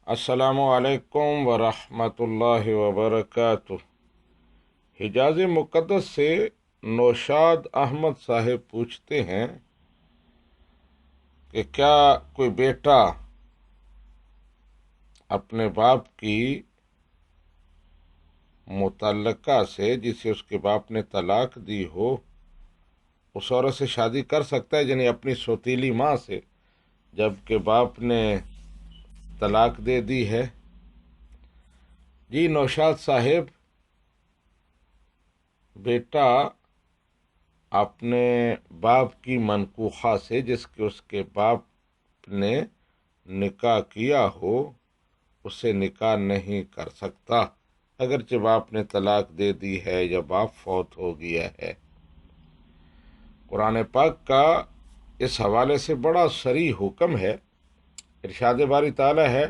السلام علیکم ورحمۃ اللہ وبرکاتہ۔ حجاز مقدس سے نوشاد احمد صاحب پوچھتے ہیں کہ کیا کوئی بیٹا اپنے باپ کی متعلقہ سے جسے اس کے باپ نے طلاق دی ہو اس عورت سے شادی کر سکتا ہے، یعنی اپنی سوتیلی ماں سے، جبکہ باپ نے طلاق دے دی ہے؟ جی نوشاد صاحب، بیٹا اپنے باپ کی منکوحہ سے جس کے اس کے باپ نے نکاح کیا ہو اس سے نکاح نہیں کر سکتا، اگرچہ باپ نے طلاق دے دی ہے یا باپ فوت ہو گیا ہے۔ قرآن پاک کا اس حوالے سے بڑا صریح حکم ہے۔ ارشاد باری تعالی ہے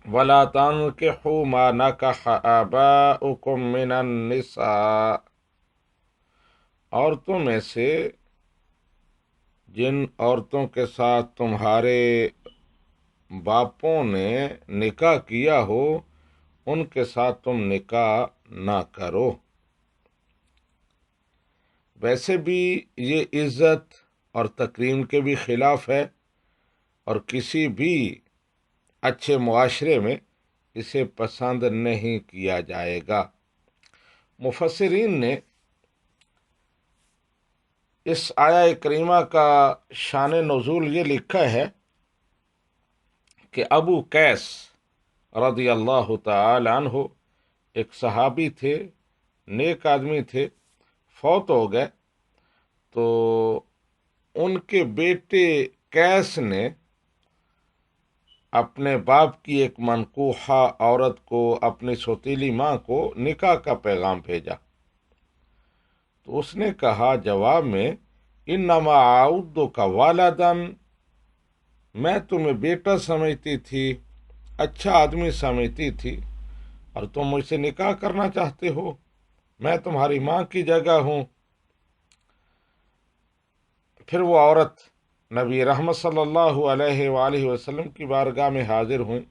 وَلَا تَنكِحُوا مَا نَكَحَ آبَاؤُكُم مِّنَ النِّسَاءِ، عورتوں میں سے جن عورتوں کے ساتھ تمہارے باپوں نے نکاح کیا ہو ان کے ساتھ تم نکاح نہ کرو۔ ویسے بھی یہ عزت اور تکریم کے بھی خلاف ہے اور کسی بھی اچھے معاشرے میں اسے پسند نہیں کیا جائے گا۔ مفسرین نے اس آیہ کریمہ کا شان نزول یہ لکھا ہے کہ ابو قیس رضی اللہ تعالی عنہ ایک صحابی تھے، نیک آدمی تھے، فوت ہو گئے تو ان کے بیٹے قیس نے اپنے باپ کی ایک منکوحہ عورت کو، اپنی سوتیلی ماں کو نکاح کا پیغام بھیجا تو اس نے کہا جواب میں انما اعدک والدا، میں تمہیں بیٹا سمجھتی تھی، اچھا آدمی سمجھتی تھی، اور تم مجھ سے نکاح کرنا چاہتے ہو، میں تمہاری ماں کی جگہ ہوں۔ پھر وہ عورت نبی رحمت صلی اللہ علیہ وآلہ وسلم کی بارگاہ میں حاضر ہوئیں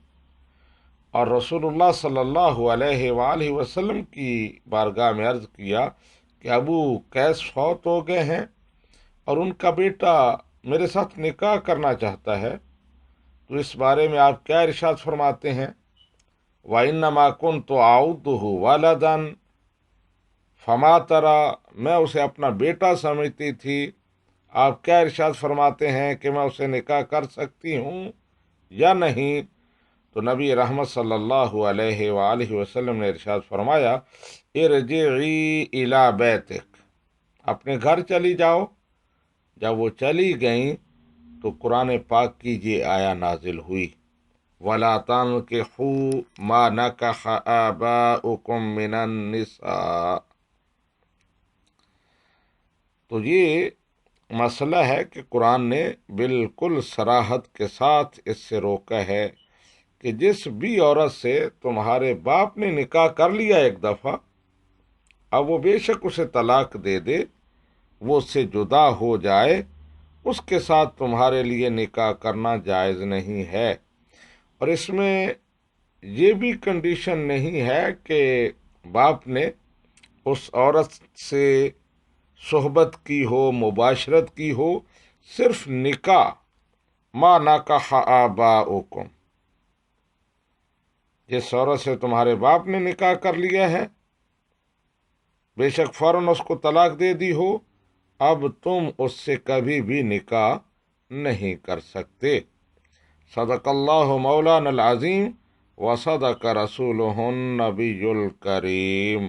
اور رسول اللہ صلی اللہ علیہ وآلہ وسلم کی بارگاہ میں عرض کیا کہ ابو قیس فوت ہو گئے ہیں اور ان کا بیٹا میرے ساتھ نکاح کرنا چاہتا ہے، تو اس بارے میں آپ کیا ارشاد فرماتے ہیں؟ وَإِنَّمَا كُنْتُ أَعُدُّهُ وَلَدًا فَمَا تَرَىٰ، میں اسے اپنا بیٹا سمجھتی تھی، آپ کیا ارشاد فرماتے ہیں کہ میں اسے نکاح کر سکتی ہوں یا نہیں؟ تو نبی رحمت صلی اللہ علیہ وآلہ وسلم نے ارشاد فرمایا ارجعی الی بیتک، اپنے گھر چلی جاؤ۔ جب وہ چلی گئیں تو قرآن پاک کی یہ آیہ نازل ہوئی وَلَا تَنكِحُوا مَا نَكَحَ آبَاؤُكُم مِّنَ النِّسَاءِ۔ تو یہ مسئلہ ہے کہ قرآن نے بالکل صراحت کے ساتھ اس سے روکا ہے کہ جس بھی عورت سے تمہارے باپ نے نکاح کر لیا ایک دفعہ، اب وہ بے شک اسے طلاق دے دے، وہ اس سے جدا ہو جائے، اس کے ساتھ تمہارے لیے نکاح کرنا جائز نہیں ہے۔ اور اس میں یہ بھی کنڈیشن نہیں ہے کہ باپ نے اس عورت سے صحبت کی ہو، مباشرت کی ہو، صرف نکاح ما نکح آباؤکم، جس عورت سے تمہارے باپ نے نکاح کر لیا ہے بے شک فوراً اس کو طلاق دے دی ہو، اب تم اس سے کبھی بھی نکاح نہیں کر سکتے۔ صدق اللہ مولانا العظیم وصدق رسولہ النبی الکریم۔